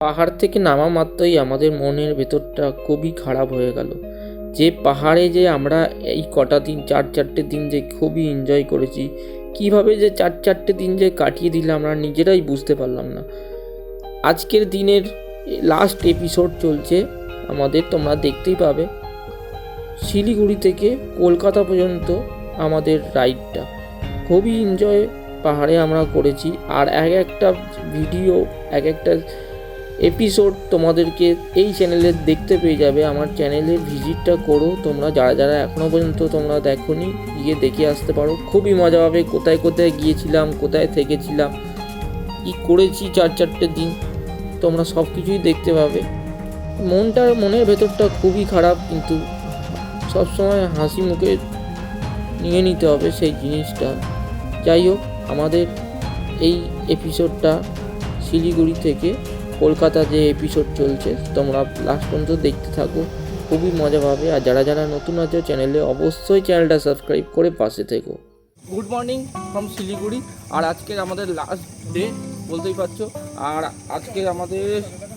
পাহাড় থেকে নামা মাত্রই আমাদের মনের ভেতরটা খুবই খারাপ হয়ে গেল। যে পাহাড়ে যে আমরা এই কটা দিন 4 দিন যে খুবই এনজয় করেছি, কিভাবে যে 4 দিন যে কাটিয়ে দিলাম আমরা নিজেরাই বুঝতে পারলাম না। আজকের দিনের লাস্ট এপিসোড চলছে আমাদের, তোমরা দেখতেই পাবে। শিলিগুড়ি থেকে কলকাতা পর্যন্ত আমাদের রাইডটা খুবই এনজয় পাহাড়ে আমরা করেছি। আর এক একটা ভিডিও, এক একটা এপিসোড তোমাদেরকে এই চ্যানেলে দেখতে পেয়ে যাবে। আমার চ্যানেলে ভিজিটটা করো তোমরা, যারা যারা এখনও পর্যন্ত তোমরা দেখোনি, গিয়ে দেখে আসতে পারো। খুবই মজা পাবে। কোথায় কোথায় গিয়েছিলাম, কোথায় থেকেছিলাম, কী করেছি 4 দিন, তোমরা সব কিছুই দেখতে পাবে। মনের ভেতরটা খুবই খারাপ, কিন্তু সবসময় হাসি মুখে নিয়ে নিতে হবে সেই জিনিসটা। যাই হোক, আমাদের এই এপিসোডটা শিলিগুড়ি থেকে কলকাতা যে এপিসোড চলছে, তোমরা লাস্ট পর্যন্ত দেখতে থাকো, খুবই মজা পাবে। আর যারা যারা নতুন আছে চ্যানেলে, অবশ্যই চ্যানেলটা সাবস্ক্রাইব করে পাশে থেকো। Good morning from Siliguri. আর আজকের আমাদের লাস্ট ডে বলতেই পারছো। আর আজকে আমাদের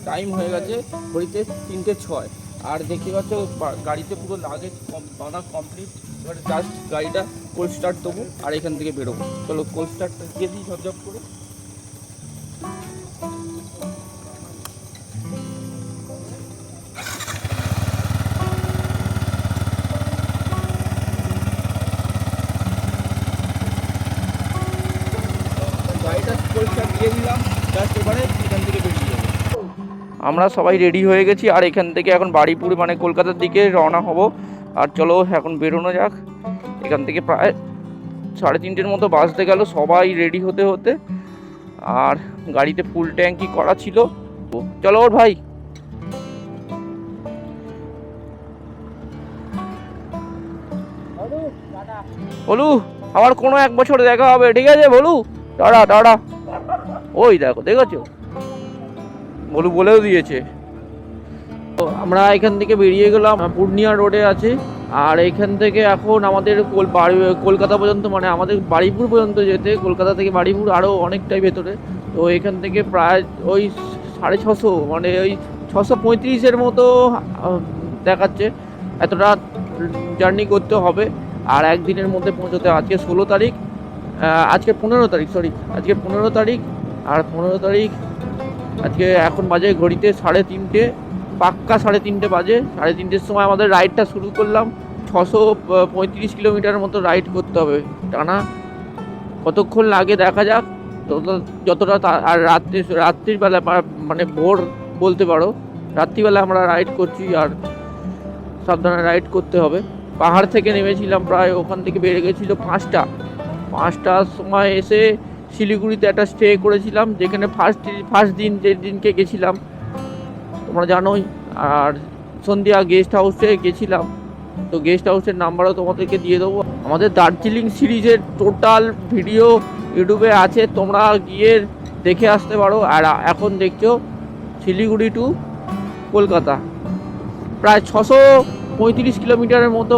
টাইম হয়ে গেছে ঘড়িতে 3:06। আর দেখতে পাচ্ছ গাড়িতে পুরো লাগেজ বাঁধা কমপ্লিট। এবার জাস্ট গাড়িটা কোল্ড স্টার্ট দেবো আর এখান থেকে বেরোবো। চলো কোল্ড স্টার্টটা দিয়ে দিই ঝপঝপ করে। গাড়িটা কোল্ড স্টার্ট দিয়ে দিলাম, জাস্ট এবারে এখান থেকে বেরিয়ে যাবো। আমরা সবাই রেডি হয়ে গেছি আর এখান থেকে এখন বাড়িপুর মানে কলকাতার দিকে রওনা হব। আর চলো এখন বেরোনো যাক। এখান থেকে প্রায় 3:30 মতো বাজতে গেল সবাই রেডি হতে হতে। আর গাড়িতে ফুল ট্যাঙ্কি করা ছিল। চলো ওর ভাই। বলু আবার কোনো এক বছর দেখা হবে, ঠিক আছে বলু? Tata tata. ওই দেখো, দেখেছো, বলু বলেও দিয়েছে। তো আমরা এখান থেকে বেরিয়ে গেলাম, পূর্ণিয়া রোডে আছে। আর এখান থেকে এখন আমাদের কলকাতা পর্যন্ত, মানে আমাদের বারুইপুর পর্যন্ত যেতে, কলকাতা থেকে বারুইপুর আরও অনেকটাই ভেতরে। তো এখান থেকে প্রায় ওই 650, মানে ওই 635-এর মতো দেখাচ্ছে। এতটা জার্নি করতে হবে আর একদিনের মধ্যে পৌঁছতে। আজকে 16 তারিখ, আজকে 15 তারিখ, সরি আজকে 15 তারিখ। আর 15 তারিখ আজকে এখন বাজে ঘড়িতে 3:30, পাক্কা 3:30 বাজে। 3:30-এর সময় আমাদের রাইডটা শুরু করলাম। 635 কিলোমিটার মতো রাইড করতে হবে টানা। কতক্ষণ লাগে দেখা যাক, যতটা। আর রাত্রিবেলা মানে ভোর বলতে পারো, রাত্রিবেলা আমরা রাইড করছি। আর সাবধানে রাইড করতে হবে। পাহাড় থেকে নেমেছিলাম প্রায়, ওখান থেকে বেড়ে গেছিলো 5টার সময় এসে শিলিগুড়িতে একটা স্টে করেছিলাম, যেখানে ফার্স্ট দিন যে দিনকে গেছিলাম তোমরা জানোই। আর সন্ধ্যা গেস্ট হাউসে গেছিলাম। তো গেস্ট হাউসের নাম্বারও তোমাদেরকে দিয়ে দেবো। আমাদের দার্জিলিং সিরিজের টোটাল ভিডিও ইউটিউবে আছে, তোমরা গিয়ে দেখে আসতে পারো। আর এখন দেখছো শিলিগুড়ি টু কলকাতা প্রায় 635 কিলোমিটারের মতো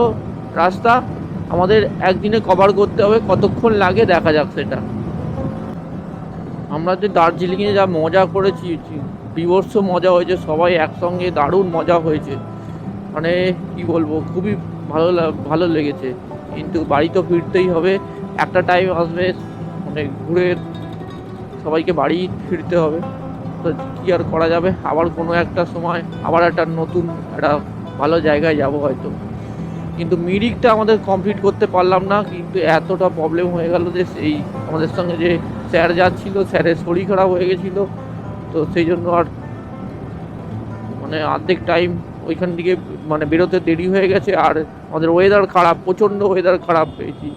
রাস্তা আমাদের একদিনে কভার করতে হবে। কতক্ষণ লাগে দেখা যাক সেটা। আমরা যে দার্জিলিংয়ে যা মজা করেছি, বিভৎস মজা হয়েছে, সবাই একসঙ্গে দারুণ মজা হয়েছে। মানে কি বলবো, খুবই ভালো লেগেছে। কিন্তু বাড়ি তো ফিরতেই হবে, একটা টাইম আসবে মানে ঘুরে সবাইকে বাড়ি ফিরতে হবে। তো কী আর করা যাবে, আবার কোনো একটা সময় আবার একটা নতুন একটা ভালো জায়গায় যাব হয়তো। কিন্তু মিরিকটা আমাদের কমপ্লিট করতে পারলাম না, কিন্তু এতটা প্রবলেম হয়ে গেল যে সেই আমাদের সঙ্গে যে স্যার যাচ্ছিলো, স্যারের শরীর খারাপ হয়ে গেছিলো। তো সেই জন্য আর মানে অর্ধেক টাইম ওইখান থেকে মানে বেরোতে দেরি হয়ে গেছে। আর আমাদের ওয়েদার খারাপ, প্রচণ্ড ওয়েদার খারাপ পেয়েছি।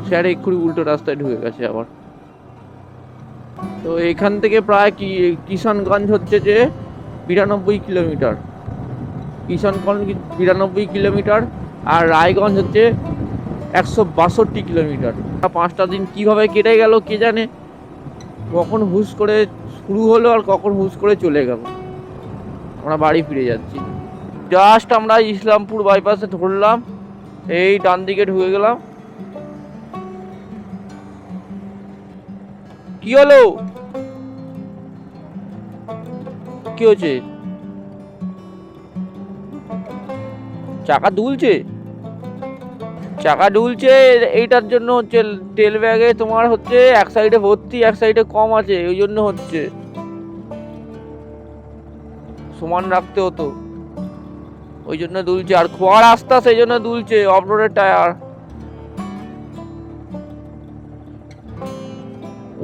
স্যার এক্ষুনি উল্টো রাস্তায় ঢুকে গেছে আবার। তো এখান থেকে প্রায় কিষানগঞ্জ হচ্ছে যে 92 কিলোমিটার, কিষানগঞ্জ 92 কিলোমিটার। আর রায়গঞ্জ হচ্ছে 162 কিলোমিটার। 5টা দিন কীভাবে কেটে গেল কে জানে, কখন হুশ করে শুরু হলো আর কখন হুশ করে চলে গেল। আমরা বাড়ি ফিরে যাচ্ছি। জাস্ট আমরা ইসলামপুর বাইপাসে ধরলাম, এই ডান দিকে ঢুকে গেলাম। কি হলো, কি হচ্ছে? চাকা দুলছে, চাকা দুলছে। এইটার জন্য হচ্ছে তেল ব্যাগে তোমার হচ্ছে এক সাইডে ভর্তি এক সাইডে কম আছে, ওই জন্য হচ্ছে। সমান রাখতে হতো, ওই জন্য দুলছে। আর খোয়া রাস্তা সেই জন্য দুলছে, অফ রোডের টায়ার।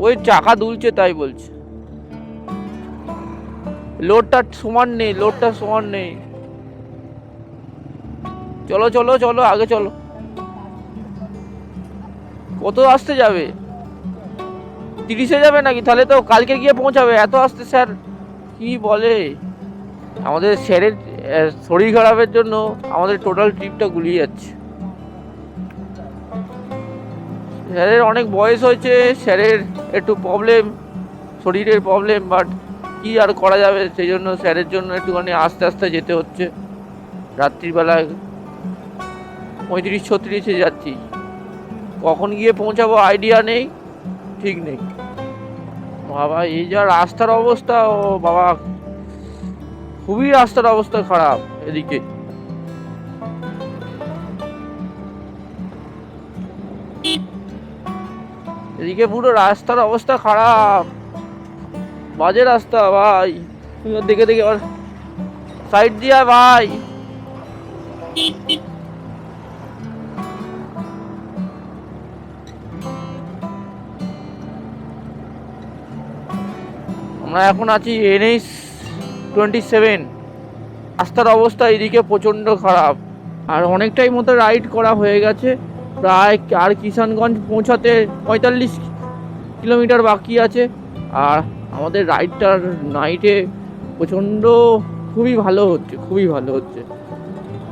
ওই চাকা দুলছে তাই বলছে। লোডটা সমান নেই, লোডটা সমান নেই। চলো চলো চলো আগে চলো। কত আসতে যাবে? 30-এ যাবে নাকি? তাহলে তো কালকে গিয়ে পৌঁছাবে। এত আসতে স্যার কি বলে? আমাদের স্যারের শরীর খারাপের জন্য আমাদের টোটাল ট্রিপটা গুলিয়ে যাচ্ছে। স্যারের অনেক বয়স হয়েছে, স্যারের একটু প্রবলেম, শরীরের প্রবলেম, বাট কি আর করা যাবে। সেই জন্য স্যারের জন্য একটুখানি আস্তে আস্তে যেতে হচ্ছে। রাত্রিবেলায় 35-36-এ যাচ্ছি, কখন গিয়ে পৌঁছাবো আইডিয়া নেই, ঠিক নেই। বাবা এই যা রাস্তার অবস্থা, ও বাবা খুবই রাস্তার অবস্থা খারাপ। এদিকে এদিকে পুরো রাস্তার অবস্থা খারাপ, বাজে রাস্তা ভাই। দেখে দেখে আবার সাইড দিয়া ভাই। আমরা এখন আছি NH-27। রাস্তার অবস্থা এদিকে প্রচণ্ড খারাপ। আর অনেকটাই মতো রাইড করা হয়ে গেছে, প্রায় আর কিষানগঞ্জ পৌঁছাতে 45 কিলোমিটার বাকি আছে। আর আমাদের রাইডটার নাইটে প্রচণ্ড খুবই ভালো হচ্ছে, খুবই ভালো হচ্ছে।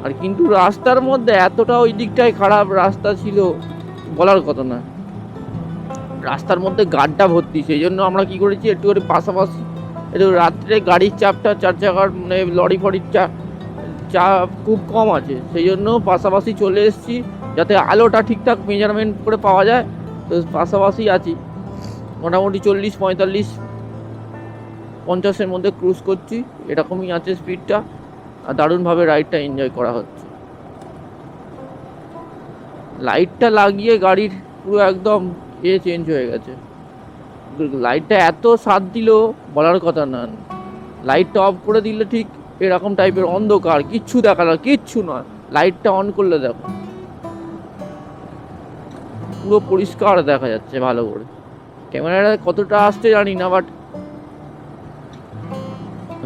আর কিন্তু রাস্তার মধ্যে এতটা ওই দিকটায় খারাপ রাস্তা ছিল বলার কথা না। রাস্তার মধ্যে গাড্ডা ভর্তি, সেই জন্য আমরা কি করেছি একটু করে পাশাপাশি একটু রাত্রে গাড়ির চাপটা, চার চাকার মানে লরি ফরির চাপ খুব কম আছে, সেই জন্য পাশাপাশি চলে এসেছি যাতে আলোটা ঠিকঠাক মেজারমেন্ট করে পাওয়া যায়। তো পাশাপাশি আছি, মোটামুটি 40-45-50-এর মধ্যে ক্রুজ করছি, এরকমই আছে স্পিডটা। আর দারুণভাবে রাইডটা এনজয় করা হচ্ছে। লাইটটা লাগিয়ে গাড়ির পুরো একদম চেঞ্জ হয়ে গেছে। লাইটটা এত স্বাদ দিল বলার কথা না। লাইটটা অফ করে দিলে ঠিক এরকম টাইপের অন্ধকার, কিচ্ছু দেখা না, কিচ্ছু নয়। লাইটটা অন করলে দেখো পুরো পরিষ্কার দেখা যাচ্ছে ভালো করে। ক্যামেরাটা কতটা আসছে জানি না, বাট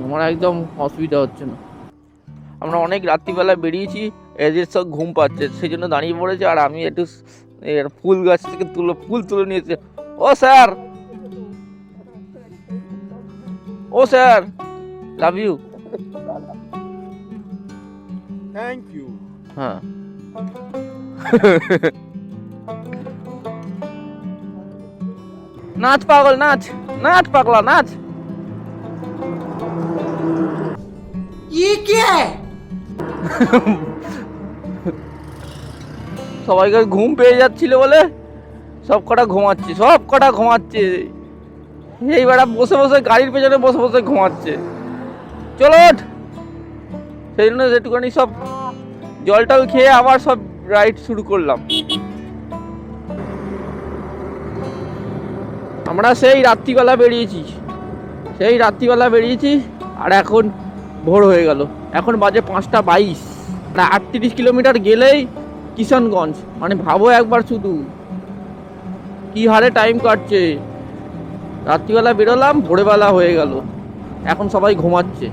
আমার একদম অসুবিধা হচ্ছে না। আমরা অনেক রাত্রিবেলা বেরিয়েছি, এদের সব ঘুম পাচ্ছে, সেই জন্য দাঁড়িয়ে পড়েছে। আর আমি একটু ফুল গাছ থেকে ফুল তুলে নিয়েছি। ও স্যার, ও sir, love you, thank you. হ্যাঁ নাচ পাগল, নাচ নাচ পাগলা নাচ। ये क्या है? সবাইকে ঘুম পেয়ে যাচ্ছিল বলে সব কটা ঘুমাচ্ছে, সব কটা ঘুমাচ্ছে। এইবার বসে বসে গাড়ির পেছনে বসে বসে ঘুমাচ্ছে। চলো ওঠ। সেই জন্য একটুখানি সব জল টল খেয়ে আবার সব রাইড শুরু করলাম। আমরা সেই রাত্রিবেলা বেরিয়েছি, আর এখন ভোর হয়ে গেল। এখন বাজে 5:22। 38 কিলোমিটার গেলেই কিষানগঞ্জ। মানে ভাবো একবার শুধু কি হারে টাইম কাটছে। রাত্রিবেলা বেরোলাম, ভোরবেলা হয়ে গেল, এখন সবাই ঘুমাচ্ছে।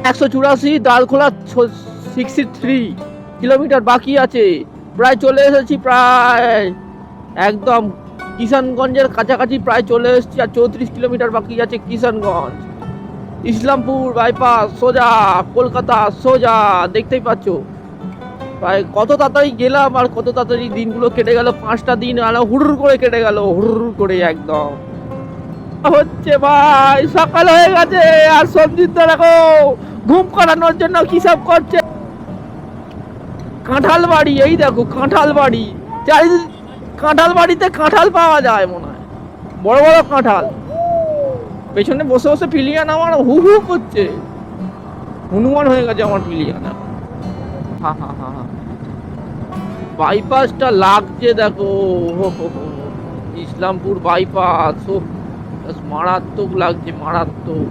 184, ডালখোলা 63 কিলোমিটার বাকি আছে, প্রায় চলে এসেছি, প্রায় একদম কিষানগঞ্জের কাছাকাছি প্রায় চলে এসেছি। আর 34 কিলোমিটার বাকি আছে কিষানগঞ্জ। ইসলামপুর বাইপাস সোজা, কলকাতা সোজা, দেখতেই পাচ্ছ। প্রায় কত তাড়াতাড়ি গেলাম আর কত তাড়াতাড়ি দিনগুলো কেটে গেল। 5টা দিন আলো হুড় করে কেটে গেল, হুড় করে একদম। হচ্ছে ভাই সকাল হয়ে গেছে, আর সবজির তো দেখো ঘুম কাটানোর জন্য কি সব করছে। কাঁঠাল বাড়ি, এই দেখো কাঁঠাল বাড়ি, কাঁঠাল বাড়িতে কাঁঠাল পাওয়া যায় মনে হয়, বড় বড় কাঁঠাল। পেছনে বসে বসে পিলিয়ান আমার হু হু করছে, হনুমান হয়ে গেছে আমার পিলিয়ান। হা হা হা হা, বাইপাসটা লাগছে দেখো, ইসলামপুর বাইপাস, মারাত্মক লাগছে, মারাত্মক।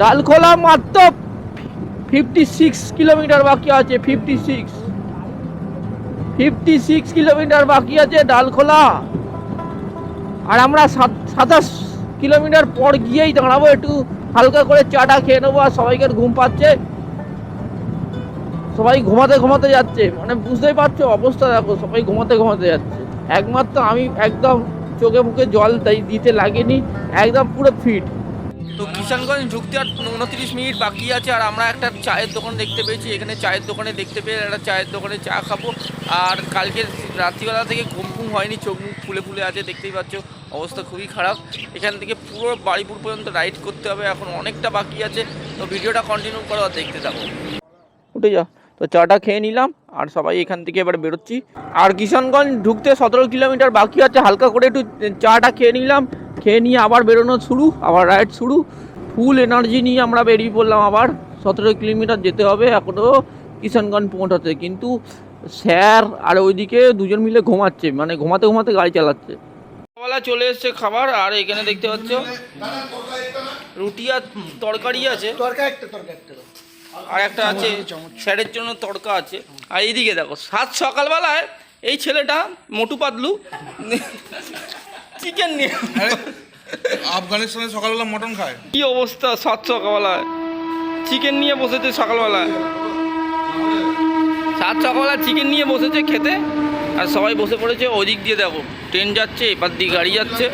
ডালখোলা মাত্র 56 কিলোমিটার বাকি আছে, 56 কিলোমিটার বাকি আছে ডালখোলা। আর আমরা 27 কিলোমিটার পর গিয়েই দাঁড়াবো, একটু হালকা করে চাটা খেয়ে নেবো। আর সবাইকে ঘুম পাচ্ছে, সবাই ঘুমাতে ঘুমাতে যাচ্ছে, মানে বুঝতেই পারছো অবস্থা দেখো, সবাই ঘুমাতে ঘুমাতে যাচ্ছে। একমাত্র আমি একদম চোখে মুখে জল দিতে লাগেনি, একদম পুরো ফিট। তো কিষানগঞ্জ ঢুকতে আর 29 মিনিট বাকি আছে। আর আমরা একটা চায়ের দোকান দেখতে পেয়েছি, এখানে চায়ের দোকানে দেখতে পেয়ে একটা চায়ের দোকানে চা খাবো। আর কালকে রাত্রিবেলা থেকে ঘুম হয়নি, চোখ মুখ ফুলে ফুলে আছে, দেখতেই পাচ্ছ অবস্থা খুবই খারাপ। এখান থেকে পুরো বাড়িপুর পর্যন্ত রাইড করতে হবে, এখন অনেকটা বাকি আছে। তো ভিডিওটা কন্টিনিউ করো আর দেখতে থাকো। উঠে যা। তো চাটা খেয়ে নিলাম আর সবাই এখান থেকে এবার বেরোচ্ছি। আর কিষানগঞ্জ ঢুকতে 17 কিলোমিটার বাকি আছে, হালকা করে একটু চাটা খেয়ে নিলাম, খেয়ে নিয়ে আবার বেরোনো শুরু, আবার রাইড শুরু। ফুল এনার্জি নিয়ে আমরা বেরিয়ে পড়লাম, আবার 17 কিলোমিটার যেতে হবে এখনও কিষানগঞ্জ পৌঁছাতে। কিন্তু স্যার আর ওইদিকে দুজন মিলে ঘুমাচ্ছে, মানে ঘুমাতে ঘুমাতে গাড়ি চালাচ্ছে। সকালবেলা চলে এসছে খাবার, আর এখানে দেখতে পাচ্ছ রুটি আর তরকারি আছে, আর একটা আছে স্যারের জন্য তড়কা আছে। আর এইদিকে দেখো সাত সকালবেলায় এই ছেলেটা মোটু পাতলু চিকেন নিয়ে, আফগানিস্তানে সকালবেলা মটন খায়। কি অবস্থা, সাত সকালবেলায় চিকেন নিয়ে বসেছে, সকালবেলায় সাত সকালবেলা চিকেন নিয়ে বসেছে খেতে। আর সবাই বসে পড়েছে, ওদিক দিয়ে দেখো ট্রেন যাচ্ছে, এপার দিয়ে গাড়ি যাচ্ছে।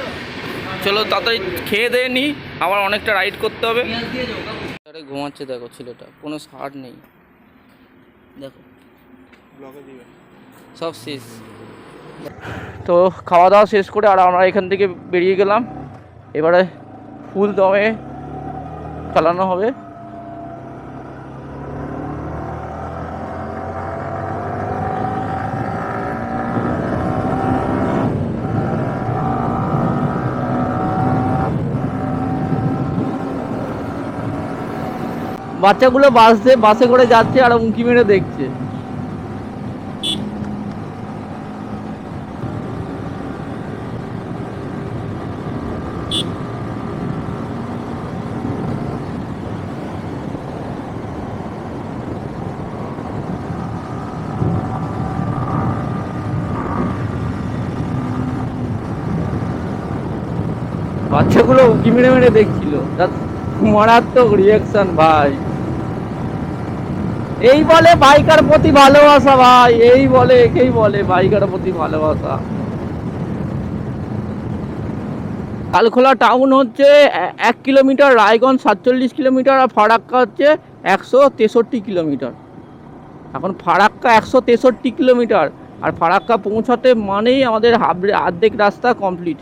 চলো তাড়াতাড়ি খেয়ে দিয়ে নিই, আবার অনেকটা রাইড করতে হবে। আরে ঘুমাচ্ছে দেখো ছেলেটা, কোনো সার নেই দেখো, সব শেষ। তো খাওয়া দাওয়া শেষ করে আর আমরা এখান থেকে বেরিয়ে গেলাম, এবারে ফুল দমে চালানো হবে। বাচ্চাগুলো বাসে করে যাচ্ছে আর উঁকি মেরে দেখছে। বাচ্চাগুলো উঁকি মেরে মেরে দেখছিল, মারাত্মক রিয়াকশন ভাই। এই বলে বাইকার প্রতি ভালোবাসা ভাই, এই বলে, একেই বলে বাইকার প্রতি ভালোবাসা। ডালখোলা টাউন হচ্ছে 1 কিলোমিটার, রায়গঞ্জ 47 কিলোমিটার, আর ফারাক্কা হচ্ছে 163 কিলোমিটার। এখন ফারাক্কা 163 কিলোমিটার, আর ফারাক্কা পৌঁছাতে মানেই আমাদের অর্ধেক রাস্তা কমপ্লিট।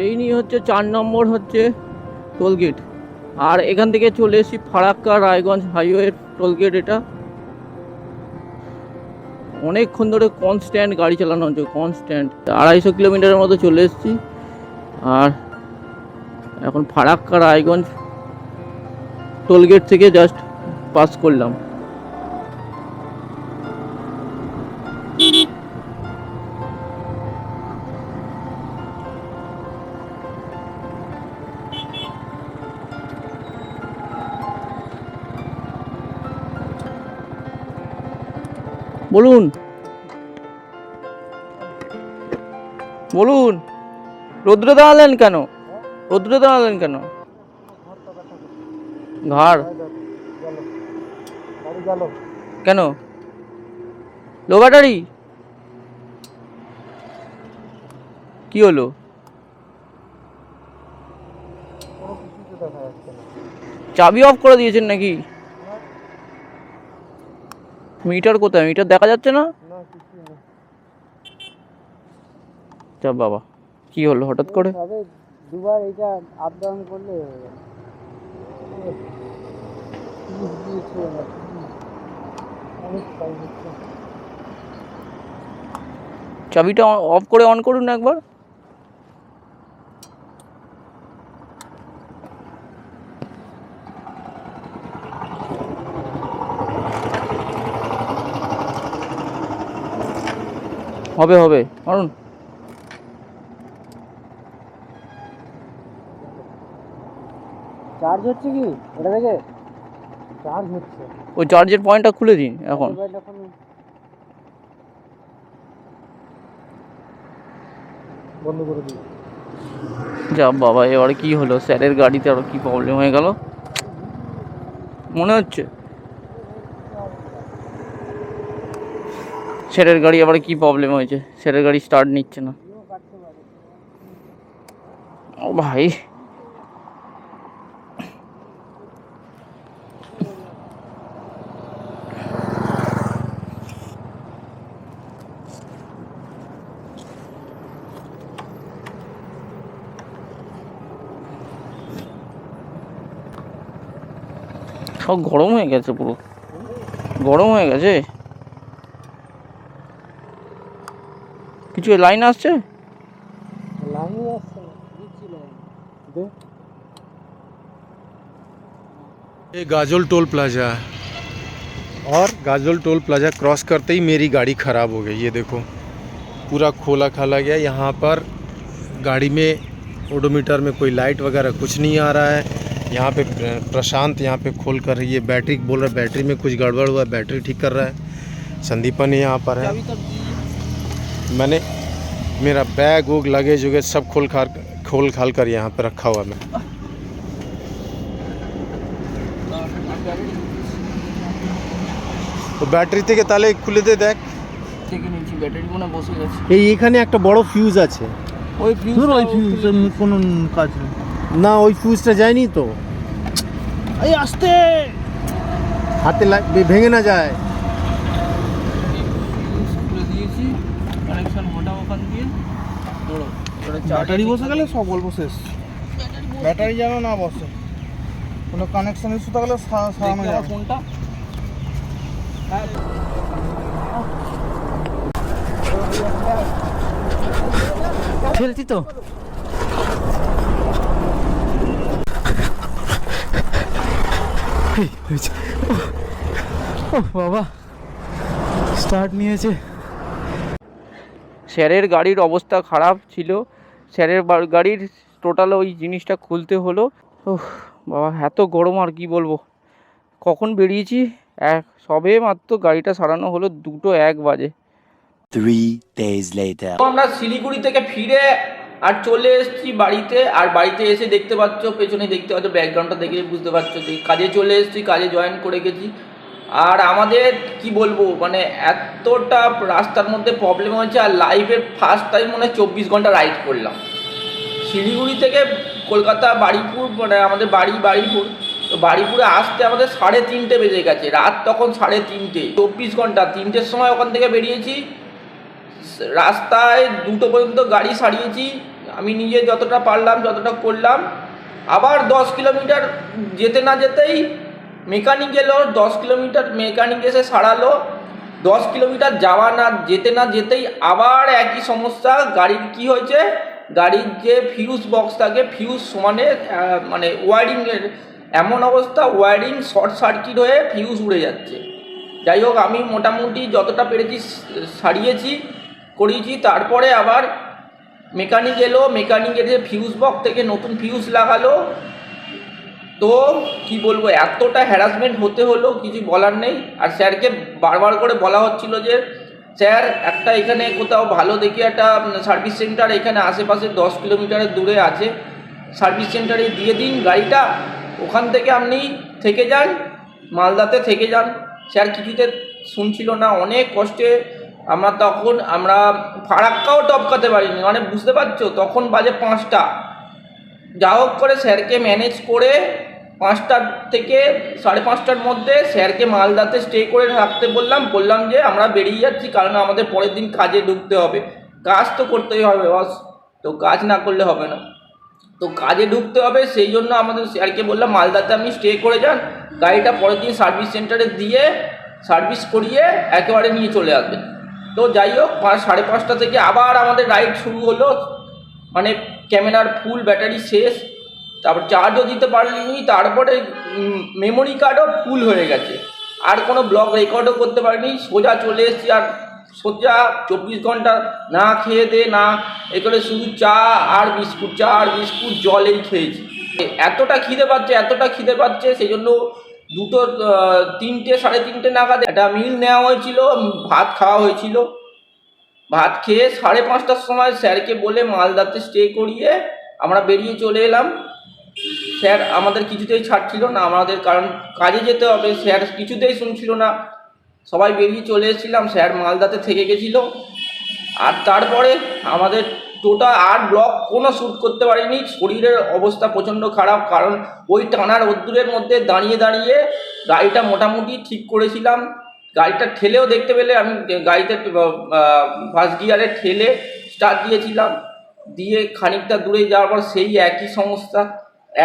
এই নিয়ে হচ্ছে 4 নম্বর হচ্ছে টোলগেট। আর এখান থেকে চলে এসেছি ফারাক্কা রায়গঞ্জ হাইওয়ে টোলগেট। এটা অনেকক্ষণ ধরে কনস্ট্যান্ট গাড়ি চালানো হচ্ছে, কনস্ট্যান্ট। 250 কিলোমিটারের মতো চলে এসেছি। আর এখন ফারাক্কা রায়গঞ্জ টোলগেট থেকে জাস্ট পাস করলাম। বলুন বলুন, রৌদ্রে দাঁড়ালেন কেন? রৌদ্রে দাঁড়ালেন কেন? ঘাড় কেন? লো ব্যাটারি? কি হলো? চাবি অফ করে দিয়েছেন নাকি? মিটার কোথায়? মিটার দেখা যাচ্ছে না। যা বাবা, কি হলো হঠাৎ করে? দুবার এটা আপ ডাউন করলে চাবিটা অফ করে অন করুন একবার। হবে হবে, মারুন। চার্জ হচ্ছে কি এটা থেকে? চার্জ হচ্ছে। ওই চার্জের পয়েন্টটা খুলে দিন এখন। বন্ধ করে দিই। যা বাবা, এবারে কি হলো? স্যারের গাড়িতে আরো কি প্রবলেম হয়ে গেল মনে হচ্ছে। স্যারের গাড়ি আবার কি প্রবলেম হয়েছে? স্যারের গাড়ি স্টার্ট নিচ্ছে না। ও ভাই, সব গরম হয়ে গেছে, পুরো গরম হয়ে গেছে। কিছু লাইন আসছে? লাইনই আসছে না, দিচ্ছি লাইন দে। ये गाजोल टोल प्लाजा है और गाजोल टोल प्लाजा क्रॉस करते ही मेरी गाड़ी ख़राब हो गई। ये देखो पूरा खोला खाला गया। यहाँ पर गाड़ी में ओडोमीटर में कोई लाइट वगैरह कुछ नहीं आ रहा है। यहाँ पे प्रशांत यहाँ पे खोल कर ये बैटरी बोल रहा है बैटरी में कुछ गड़बड़ हुआ है, बैटरी ठीक कर रहा है। संदीपन यहाँ पर है। मैंने मेरा बैग वूग लगेज वगैरह सब खोल खाल कर यहाँ पे रखा हुआ मैं। তো ব্যাটারি থেকে তাহলে খুলে দে, দেখ। থেকে নিচে ব্যাটারি মনে বসে গেছে। এইখানে একটা বড় ফিউজ আছে। ওই ফিউজ কোনো কাজ নেই। না ওই ফিউজটা যায়নি তো। এই আস্তে হাতে ভেঙে না যায়। খুলে দিয়েছি, কানেকশন মোটা ওখান দিয়ে ধরো। ব্যাটারি বসে গেলে সব গল্প শেষ। ব্যাটারি যেন না বসে, কোনো কানেকশন ইস্যু থাকলে সারানো যাবে। ফোনটা খেলছি তো। বাবা স্টার্ট নিয়েছে। স্যারের গাড়ির অবস্থা খারাপ ছিল। স্যারের গাড়ির টোটাল ওই জিনিসটা খুলতে হলো। বাবা এত গরম, আর কি বলবো। কখন বেরিয়েছি, সবে মাত্র গাড়িটা সারানো হলো, 2:01 বাজে। 3 days later. আমরা শিলিগুড়ি থেকে ফিরে আর চলে এসেছি বাড়িতে। আর বাড়িতে এসে দেখতে পাচ্ছ, পেছনে দেখতে পাচ্ছ, ব্যাকগ্রাউন্ডটা দেখে বুঝতে পারছো যে কাজে চলে এসেছি, কাজে জয়েন করে গেছি। আর আমাদের কি বলবো, মানে এতটা রাস্তার মধ্যে প্রবলেম হয়েছে। আর লাইফে ফার্স্ট টাইম মনে হয় 24 ঘন্টা রাইড করলাম শিলিগুড়ি থেকে কলকাতা বারুইপুর, মানে আমাদের বারুইপুর। তো বারুইপুরে আসতে আমাদের 3:30 বেজে গেছে, রাত তখন 3:30। 24 ঘন্টা, 3টের সময় ওখান থেকে বেরিয়েছি। রাস্তায় 2টো পর্যন্ত গাড়ি সারিয়েছি, আমি নিজে যতটা পারলাম যতটা করলাম। আবার 10 কিলোমিটার যেতে না যেতেই মেকানিক এলো, 10 কিলোমিটার মেকানিক এসে সারালো। কিলোমিটার যাওয়া না যেতেই আবার একই সমস্যা। গাড়ির কি হয়েছে, গাড়ির যে ফিউজ বক্স থাকে, ফিউজ সমানে মানে ওয়ারিংয়ের এমন অবস্থা, ওয়ারিং শর্ট সার্কিট হয়ে ফিউজ উড়ে যাচ্ছে। যাই হোক, আমি মোটামুটি যতটা পেরেছি সারিয়েছি, করিয়েছি। তারপরে আবার মেকানিক এলো, মেকানিক এসে ফিউজ বক্স থেকে নতুন ফিউজ লাগালো। তো কি বলবো, এতটা হ্যারাসমেন্ট হতে হলো, কিছু বলার নেই। আর স্যারকে বারবার করে বলা হচ্ছিল যে স্যার একটা এখানে কোথাও ভালো দেখি একটা সার্ভিস সেন্টার এখানে আশেপাশে 10 কিলোমিটারের দূরে আছে, সার্ভিস সেন্টারে দিয়ে দিন গাড়িটা, ওখান থেকে আপনি থেকে যান, মালদাতে থেকে যান। স্যার কিছুতে শুনছিল না। অনেক কষ্টে আমরা ফারাক্কাও টপকাতে পারিনি, মানে বুঝতে পারছো, তখন বাজে 5টা। যা হোক করে স্যারকে ম্যানেজ করে 5টা থেকে 5:30টার মধ্যে স্যারকে মালদাতে স্টে করে থাকতে বললাম যে আমরা বেরিয়ে যাচ্ছি, কারণ আমাদের পরের দিন কাজে ঢুকতে হবে, কাজ তো করতেই হবে বস, তো কাজ না করলে হবে না, তো কাজে ঢুকতে হবে। সেই জন্য আমাদের স্যারকে বললাম মালদাতে আপনি স্টে করে যান, গাড়িটা পরের দিন সার্ভিস সেন্টারে দিয়ে সার্ভিস করিয়ে একেবারে নিয়ে চলে আসবেন। তো যাই হোক, 5:30টা থেকে আবার আমাদের রাইড শুরু হলো। মানে ক্যামেরার ফুল ব্যাটারি শেষ, তারপর চার্জও দিতে পারিনি, তারপরে মেমোরি কার্ডও ফুল হয়ে গেছে, আর কোনো ব্লগ রেকর্ডও করতে পারিনি। সোজা চলে এসেছি, আর সোজা 24 ঘন্টা না খেয়ে দে না এ করে শুধু চা আর বিস্কুট জলেই খেয়েছি। এতটা খিদে পাচ্ছে সেই জন্য 3টে 3:30 নাগাদ একটা মিল নেওয়া হয়েছিল, ভাত খাওয়া হয়েছিল। ভাত খেয়ে 5:30টার সময় স্যারকে বলে মালদাতে স্টে করিয়ে আমরা বেরিয়ে চলে এলাম। স্যার আমাদের কিছুতেই ছাড়ছিল না আমাদের, কারণ কাজে যেতে হবে, স্যার কিছুতেই শুনছিল না। সবাই বেরিয়ে চলে এসেছিলাম, স্যার মালদাতে থেকে গেছিলো। আর তারপরে আমাদের টোটাল 8 ব্লক কোনো শ্যুট করতে পারিনি, শরীরের অবস্থা প্রচণ্ড খারাপ, কারণ ওই টানা রোদ্দুরের মধ্যে দাঁড়িয়ে গাড়িটা মোটামুটি ঠিক করেছিলাম। গাড়িটা ঠেলেও দেখতে পেলে আমি গাড়িতে ফার্স্ট গিয়ারে ঠেলে স্টার্ট দিয়েছিলাম, দিয়ে খানিকটা দূরে যাওয়ার পর সেই একই সমস্যা,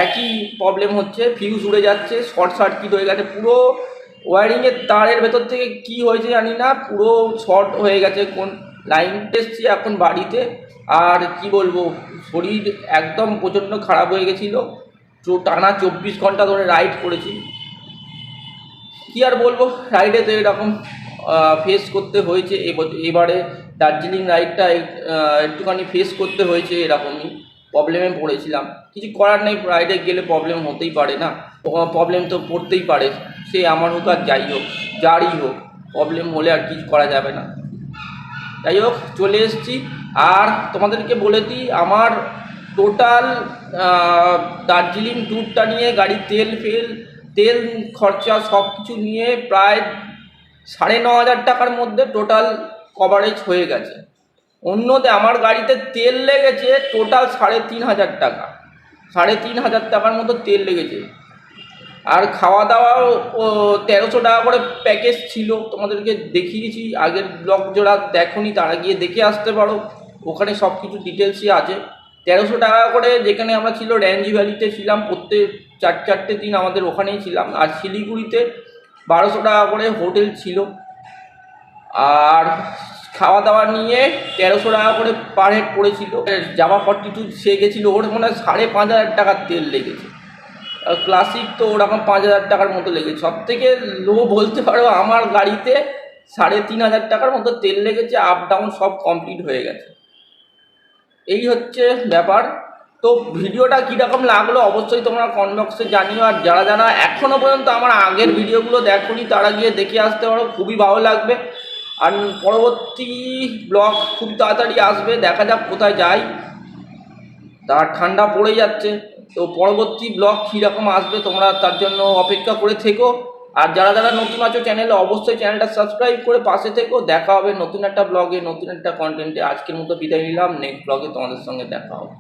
একই প্রবলেম হচ্ছে, ফিউজ উড়ে যাচ্ছে, শর্ট সার্কিট হয়ে গেছে, পুরো ওয়ারিংয়ের তারের ভেতর থেকে কি হয়েছে জানি না, পুরো শর্ট হয়ে গেছে। কোন লাইন এসছি এখন বাড়িতে, আর কি বলবো, শরীর একদম প্রচণ্ড খারাপ হয়ে গেছিলো। টানা 24 ঘন্টা ধরে রাইড করেছি। কি আর বলবো, রাইডে তো এরকম ফেস করতে হয়েছে। এবারে দার্জিলিং রাইডটা একটুখানি ফেস করতে হয়েছে, এরকমই প্রবলেমে পড়েছিলাম। কিছু করার নেই, রাইডে গেলে প্রবলেম হতেই পারে না, প্রবলেম তো পড়তেই পারে, সে আমার হোক আর যাই হোক, যারই হোক, প্রবলেম হলে আর কিছু করা যাবে না। যাই হোক, চলে এসেছি। আর তোমাদেরকে বলে দিই, আমার টোটাল দার্জিলিং ট্যুরটা নিয়ে গাড়ির তেল খরচা সব কিছু নিয়ে প্রায় 9,500 টাকার মধ্যে টোটাল কভারেজ হয়ে গেছে। অন্যতে আমার গাড়িতে তেল লেগেছে টোটাল 3,500 টাকা, 3,500 টাকার মতো তেল লেগেছে। আর খাওয়া দাওয়াও 1300 টাকা করে প্যাকেজ ছিল, তোমাদেরকে দেখিয়েছি আগের ব্লগ, যারা দেখোনি তারা গিয়ে দেখে আসতে পারো, ওখানে সব কিছু ডিটেলসই আছে। 1300 টাকা করে, যেখানে আমরা ছিল রেঞ্জ ভ্যালিতে ছিলাম, প্রত্যেক 4 দিন আমাদের ওখানেই ছিলাম। আর শিলিগুড়িতে 1200 টাকা করে হোটেল ছিল। আর খাওয়া দাওয়া নিয়ে 1300 টাকা করে পার হেড পড়েছিল। জাভা 42 সে গেছিলো, ওর মনে হয় 5,500 টাকার তেল লেগেছে। ক্লাসিক তো ওরকম 5,000 টাকার মতো লেগেছে। সব থেকে লো বলতে পারো আমার গাড়িতে 3,500 টাকার মতো তেল লেগেছে, আপ ডাউন সব কমপ্লিট হয়ে গেছে। এই হচ্ছে ব্যাপার। তো ভিডিওটা কীরকম লাগলো অবশ্যই তোমরা কমেন্ট বক্সে জানিও। আর যারা এখনও পর্যন্ত আমার আগের ভিডিওগুলো দেখোনি তারা গিয়ে দেখে আসতে পারো, খুবই ভালো লাগবে। আর পরবর্তী ব্লগ খুব তাড়াতাড়ি আসবে, দেখা যাক কোথায় যাই। তার ঠান্ডা পড়ে যাচ্ছে, তো পরবর্তী ব্লগ কীরকম আসবে তোমরা তার জন্য অপেক্ষা করে থেকো। আর যারা নতুন আছো চ্যানেলে, অবশ্যই চ্যানেলটা সাবস্ক্রাইব করে পাশে থেকো। দেখা হবে নতুন একটা ব্লগে, নতুন একটা কন্টেন্টে। আজকের মতো বিদায় নিলাম, নেক্সট ব্লগে তোমাদের সঙ্গে দেখা হবে।